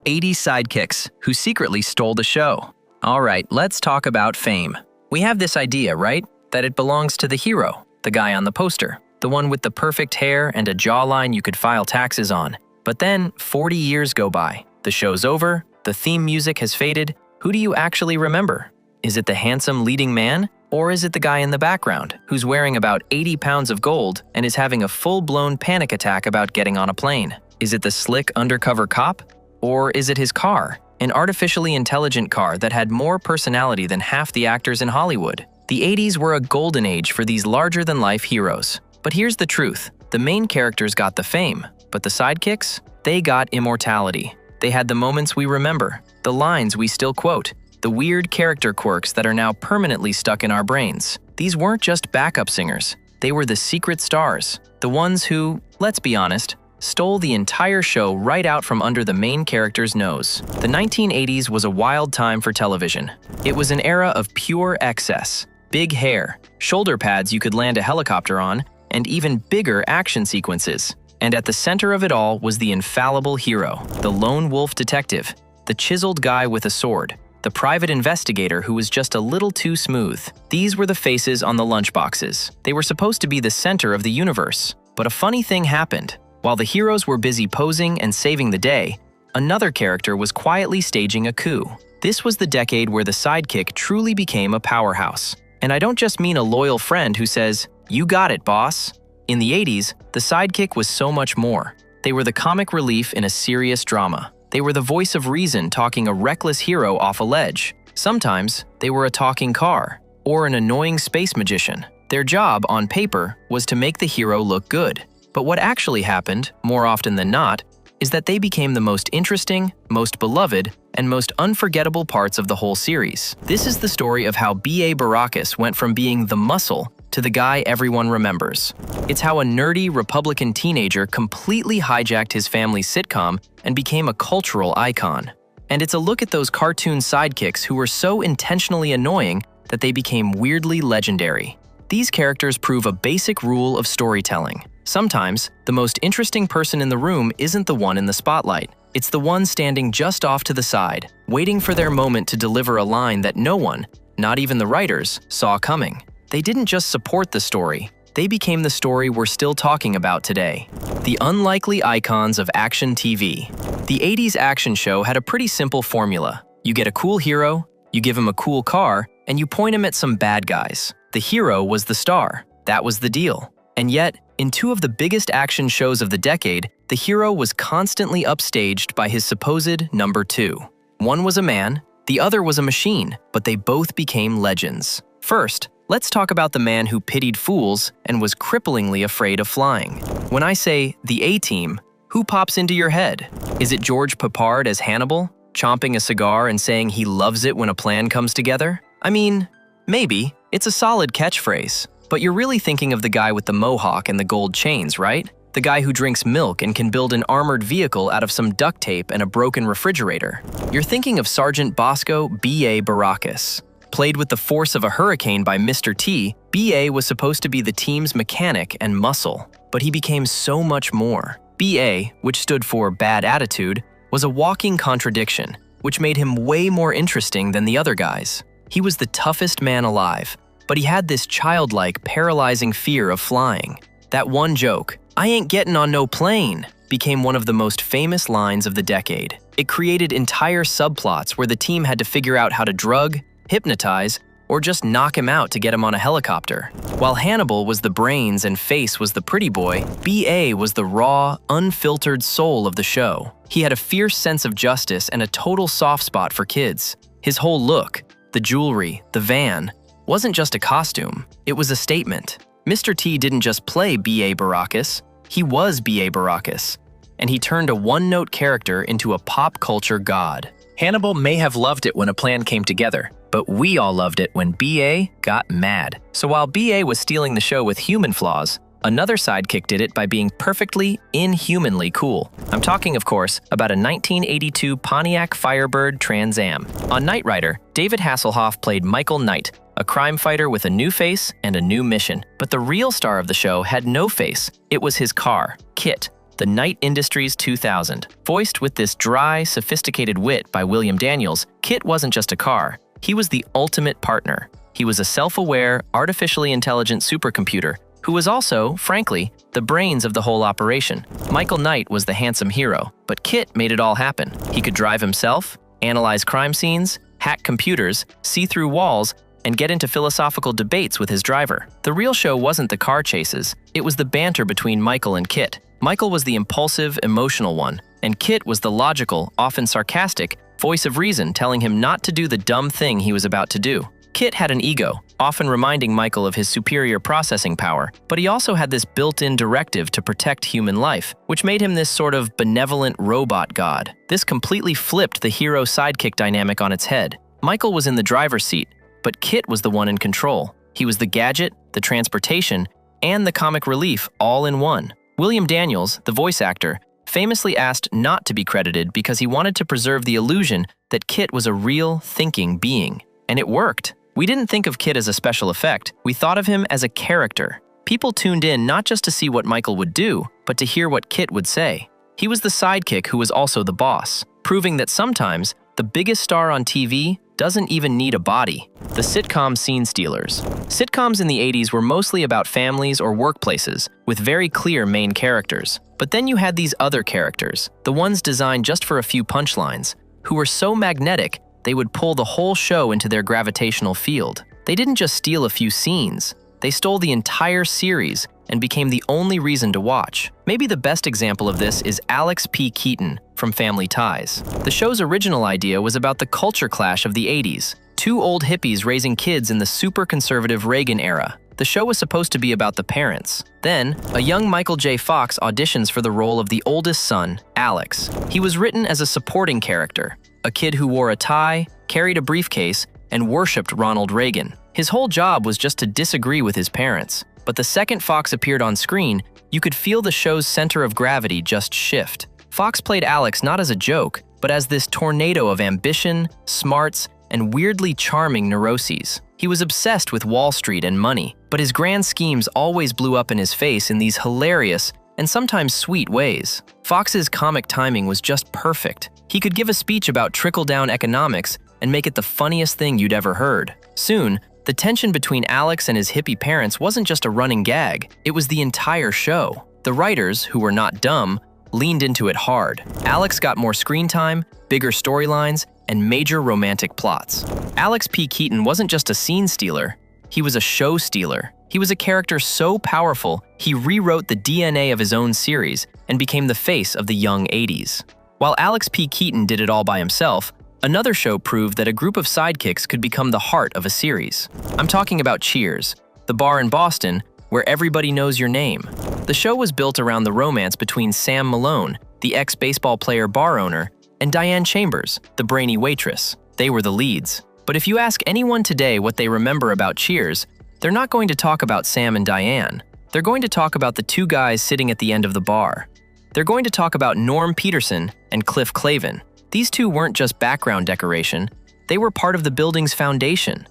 80 sidekicks who secretly stole the show. All right, let's talk about fame. We have this idea, right? That it belongs to the hero, the guy on the poster, the one with the perfect hair and a jawline you could file taxes on. But then 40 years go by, the show's over, the theme music has faded. Who do you actually remember? Is it the handsome leading man? Or is it the guy in the background who's wearing about 80 pounds of gold and is having a full-blown panic attack about getting on a plane? Is it the slick undercover cop? Or is it his car, an artificially intelligent car that had more personality than half the actors in Hollywood? The 80s were a golden age for these larger-than-life heroes. But here's the truth. The main characters got the fame, but the sidekicks? They got immortality. They had the moments we remember, the lines we still quote, the weird character quirks that are now permanently stuck in our brains. These weren't just backup singers. They were the secret stars, the ones who, let's be honest, stole the entire show right out from under the main character's nose. The 1980s was a wild time for television. It was an era of pure excess. Big hair, shoulder pads you could land a helicopter on, and even bigger action sequences. And at the center of it all was the infallible hero, the lone wolf detective, the chiseled guy with a sword, the private investigator who was just a little too smooth. These were the faces on the lunchboxes. They were supposed to be the center of the universe. But a funny thing happened. While the heroes were busy posing and saving the day, another character was quietly staging a coup. This was the decade where the sidekick truly became a powerhouse. And I don't just mean a loyal friend who says, "You got it, boss." In the 80s, the sidekick was so much more. They were the comic relief in a serious drama. They were the voice of reason talking a reckless hero off a ledge. Sometimes, they were a talking car, or an annoying space magician. Their job, on paper, was to make the hero look good. But what actually happened, more often than not, is that they became the most interesting, most beloved, and most unforgettable parts of the whole series. This is the story of how B.A. Baracus went from being the muscle to the guy everyone remembers. It's how a nerdy Republican teenager completely hijacked his family's sitcom and became a cultural icon. And it's a look at those cartoon sidekicks who were so intentionally annoying that they became weirdly legendary. These characters prove a basic rule of storytelling. Sometimes, the most interesting person in the room isn't the one in the spotlight. It's the one standing just off to the side, waiting for their moment to deliver a line that no one, not even the writers, saw coming. They didn't just support the story, they became the story we're still talking about today. The unlikely icons of action TV. The 80s action show had a pretty simple formula. You get a cool hero, you give him a cool car, and you point him at some bad guys. The hero was the star. That was the deal. And yet, in two of the biggest action shows of the decade, the hero was constantly upstaged by his supposed number two. One was a man, the other was a machine, but they both became legends. First, let's talk about the man who pitied fools and was cripplingly afraid of flying. When I say the A-Team, who pops into your head? Is it George Peppard as Hannibal, chomping a cigar and saying he loves it when a plan comes together? I mean, maybe. It's a solid catchphrase. But you're really thinking of the guy with the mohawk and the gold chains, right? The guy who drinks milk and can build an armored vehicle out of some duct tape and a broken refrigerator. You're thinking of Sergeant Bosco B.A. Baracus. Played with the force of a hurricane by Mr. T, B.A. was supposed to be the team's mechanic and muscle. But he became so much more. B.A., which stood for bad attitude, was a walking contradiction, which made him way more interesting than the other guys. He was the toughest man alive. But he had this childlike, paralyzing fear of flying. That one joke, "I ain't getting on no plane," became one of the most famous lines of the decade. It created entire subplots where the team had to figure out how to drug, hypnotize, or just knock him out to get him on a helicopter. While Hannibal was the brains and Face was the pretty boy, B.A. was the raw, unfiltered soul of the show. He had a fierce sense of justice and a total soft spot for kids. His whole look, the jewelry, the van, wasn't just a costume, it was a statement. Mr. T didn't just play B.A. Baracus, he was B.A. Baracus. And he turned a one-note character into a pop culture god. Hannibal may have loved it when a plan came together, but we all loved it when B.A. got mad. So while B.A. was stealing the show with human flaws, another sidekick did it by being perfectly, inhumanly cool. I'm talking, of course, about a 1982 Pontiac Firebird Trans Am. On Knight Rider, David Hasselhoff played Michael Knight, a crime fighter with a new face and a new mission. But the real star of the show had no face. It was his car, K.I.T.T. The Knight Industries 2000. Voiced with this dry, sophisticated wit by William Daniels, K.I.T. wasn't just a car. He was the ultimate partner. He was a self-aware, artificially intelligent supercomputer who was also, frankly, the brains of the whole operation. Michael Knight was the handsome hero, but K.I.T. made it all happen. He could drive himself, analyze crime scenes, hack computers, see through walls, and get into philosophical debates with his driver. The real show wasn't the car chases, it was the banter between Michael and K.I.T. Michael was the impulsive, emotional one, and K.I.T. was the logical, often sarcastic, voice of reason telling him not to do the dumb thing he was about to do. K.I.T. had an ego, often reminding Michael of his superior processing power, but he also had this built-in directive to protect human life, which made him this sort of benevolent robot god. This completely flipped the hero-sidekick dynamic on its head. Michael was in the driver's seat, but K.I.T. was the one in control. He was the gadget, the transportation, and the comic relief all in one. William Daniels, the voice actor, famously asked not to be credited because he wanted to preserve the illusion that K.I.T. was a real, thinking being. And it worked. We didn't think of K.I.T. as a special effect. We thought of him as a character. People tuned in not just to see what Michael would do, but to hear what K.I.T. would say. He was the sidekick who was also the boss, proving that sometimes the biggest star on TV doesn't even need a body. The sitcom scene stealers. Sitcoms in the 80s were mostly about families or workplaces, with very clear main characters. But then you had these other characters, the ones designed just for a few punchlines, who were so magnetic they would pull the whole show into their gravitational field. They didn't just steal a few scenes, they stole the entire series and became the only reason to watch. Maybe the best example of this is Alex P. Keaton from Family Ties. The show's original idea was about the culture clash of the 80s, two old hippies raising kids in the super conservative Reagan era. The show was supposed to be about the parents. Then, a young Michael J. Fox auditions for the role of the oldest son, Alex. He was written as a supporting character, a kid who wore a tie, carried a briefcase, and worshipped Ronald Reagan. His whole job was just to disagree with his parents. But the second Fox appeared on screen, you could feel the show's center of gravity just shift. Fox played Alex not as a joke, but as this tornado of ambition, smarts, and weirdly charming neuroses. He was obsessed with Wall Street and money, but his grand schemes always blew up in his face in these hilarious and sometimes sweet ways. Fox's comic timing was just perfect. He could give a speech about trickle-down economics and make it the funniest thing you'd ever heard. Soon, the tension between Alex and his hippie parents wasn't just a running gag, it was the entire show. The writers, who were not dumb, leaned into it hard. Alex got more screen time, bigger storylines, and major romantic plots. Alex P. Keaton wasn't just a scene stealer, he was a show stealer. He was a character so powerful, he rewrote the DNA of his own series and became the face of the young 80s. While Alex P. Keaton did it all by himself, another show proved that a group of sidekicks could become the heart of a series. I'm talking about Cheers, the bar in Boston where everybody knows your name. The show was built around the romance between Sam Malone, the ex-baseball player bar owner, and Diane Chambers, the brainy waitress. They were the leads. But if you ask anyone today what they remember about Cheers, they're not going to talk about Sam and Diane. They're going to talk about the two guys sitting at the end of the bar. They're going to talk about Norm Peterson and Cliff Clavin. These two weren't just background decoration, they were part of the building's foundation.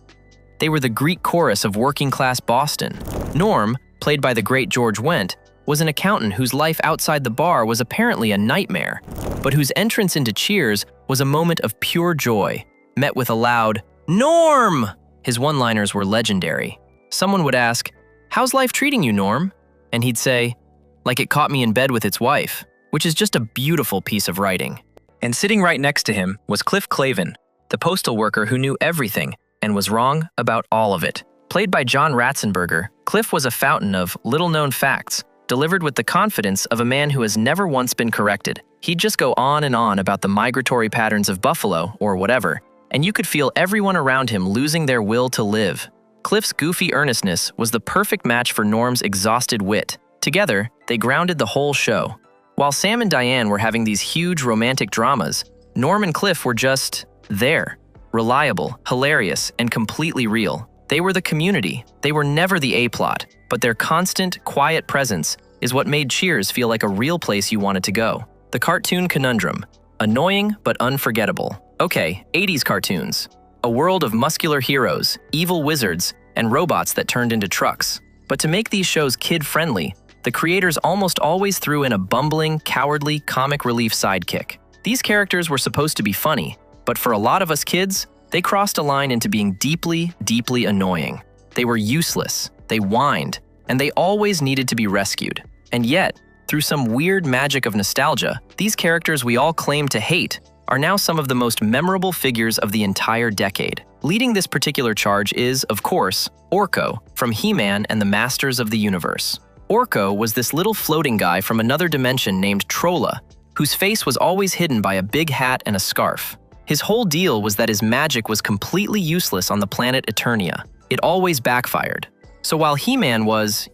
They were the Greek chorus of working-class Boston. Norm, played by the great George Wendt, was an accountant whose life outside the bar was apparently a nightmare, but whose entrance into Cheers was a moment of pure joy, met with a loud, "Norm!" His one-liners were legendary. Someone would ask, "How's life treating you, Norm?" And he'd say, "Like it caught me in bed with its wife," which is just a beautiful piece of writing. And sitting right next to him was Cliff Clavin, the postal worker who knew everything and was wrong about all of it. Played by John Ratzenberger, Cliff was a fountain of little-known facts, delivered with the confidence of a man who has never once been corrected. He'd just go on and on about the migratory patterns of buffalo, or whatever, and you could feel everyone around him losing their will to live. Cliff's goofy earnestness was the perfect match for Norm's exhausted wit. Together, they grounded the whole show. While Sam and Diane were having these huge romantic dramas, Norm and Cliff were just there. Reliable, hilarious, and completely real. They were the community. They were never the A-plot, but their constant, quiet presence is what made Cheers feel like a real place you wanted to go. The cartoon conundrum. Annoying but unforgettable. Okay, 80s cartoons. A world of muscular heroes, evil wizards, and robots that turned into trucks. But to make these shows kid-friendly, the the creators almost always threw in a bumbling, cowardly, comic relief sidekick. These characters were supposed to be funny, but for a lot of us kids, they crossed a line into being deeply, deeply annoying. They were useless, they whined, and they always needed to be rescued. And yet, through some weird magic of nostalgia, these characters we all claim to hate are now some of the most memorable figures of the entire decade. Leading this particular charge is, of course, Orko from He-Man and the Masters of the Universe. Orko was this little floating guy from another dimension named Trolla, whose face was always hidden by a big hat and a scarf. His whole deal was that his magic was completely useless on the planet Eternia. It always backfired. So while He-Man was,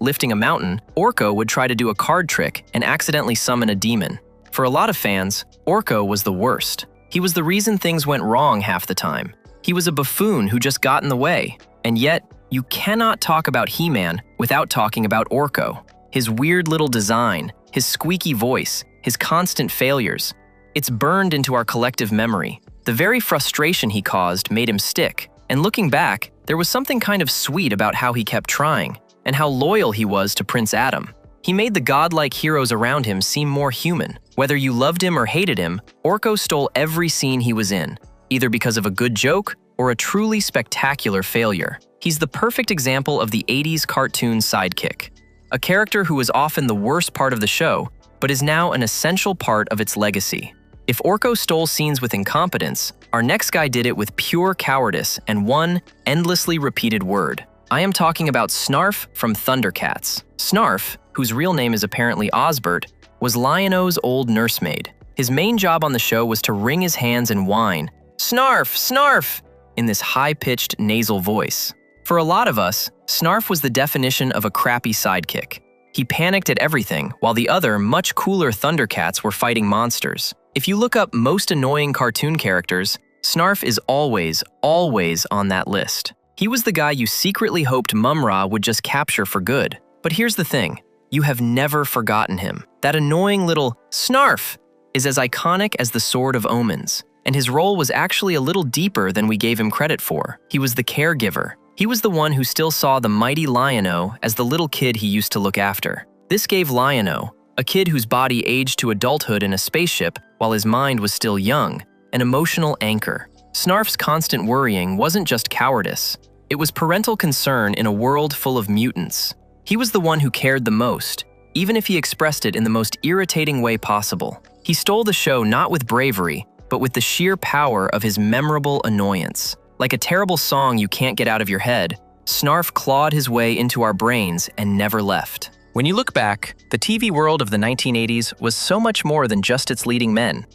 lifting a mountain, Orko would try to do a card trick and accidentally summon a demon. For a lot of fans, Orko was the worst. He was the reason things went wrong half the time. He was a buffoon who just got in the way. And yet, you cannot talk about He-Man without talking about Orko. His weird little design, his squeaky voice, his constant failures. It's burned into our collective memory. The very frustration he caused made him stick. And looking back, there was something kind of sweet about how he kept trying, and how loyal he was to Prince Adam. He made the godlike heroes around him seem more human. Whether you loved him or hated him, Orko stole every scene he was in, either because of a good joke or a truly spectacular failure. He's the perfect example of the 80s cartoon Sidekick, a character who was often the worst part of the show, but is now an essential part of its legacy. If Orko stole scenes with incompetence, our next guy did it with pure cowardice and one endlessly repeated word. I am talking about Snarf from Thundercats. Snarf, whose real name is apparently Osbert, was Lion-O's old nursemaid. His main job on the show was to wring his hands and whine, "Snarf, Snarf!" in this high-pitched nasal voice. For a lot of us, Snarf was the definition of a crappy sidekick. He panicked at everything, while the other, much cooler Thundercats were fighting monsters. If you look up most annoying cartoon characters, Snarf is always on that list. He was the guy you secretly hoped Mum-Ra would just capture for good. But here's the thing, you have never forgotten him. That annoying little Snarf is as iconic as the Sword of Omens, and his role was actually a little deeper than we gave him credit for. He was the caregiver. He was the one who still saw the mighty Lion-O as the little kid he used to look after. This gave Lion-O, a kid whose body aged to adulthood in a spaceship while his mind was still young, an emotional anchor. Snarf's constant worrying wasn't just cowardice. It was parental concern in a world full of mutants. He was the one who cared the most, even if he expressed it in the most irritating way possible. He stole the show not with bravery, but with the sheer power of his memorable annoyance. Like a terrible song you can't get out of your head, Snarf clawed his way into our brains and never left. When you look back, the TV world of the 1980s was so much more than just its leading men.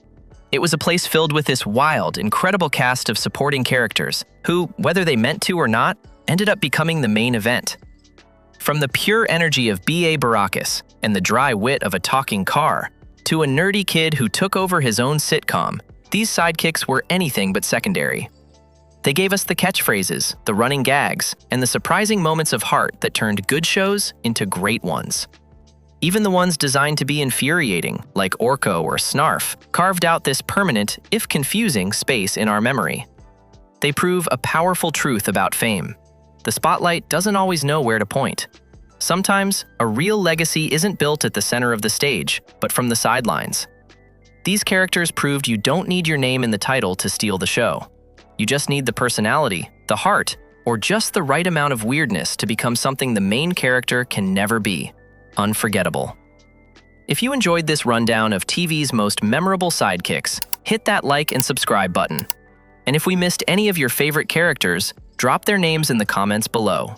It was a place filled with this wild, incredible cast of supporting characters who, whether they meant to or not, ended up becoming the main event. From the pure energy of B.A. Baracus and the dry wit of a talking car, to a nerdy kid who took over his own sitcom, these sidekicks were anything but secondary. They gave us the catchphrases, the running gags, and the surprising moments of heart that turned good shows into great ones. Even the ones designed to be infuriating, like Orko or Snarf, carved out this permanent, if confusing, space in our memory. They prove a powerful truth about fame. The spotlight doesn't always know where to point. Sometimes, a real legacy isn't built at the center of the stage, but from the sidelines. These characters proved you don't need your name in the title to steal the show. You just need the personality, the heart, or just the right amount of weirdness to become something the main character can never be: unforgettable. If you enjoyed this rundown of TV's most memorable sidekicks, hit that like and subscribe button. And if we missed any of your favorite characters, drop their names in the comments below.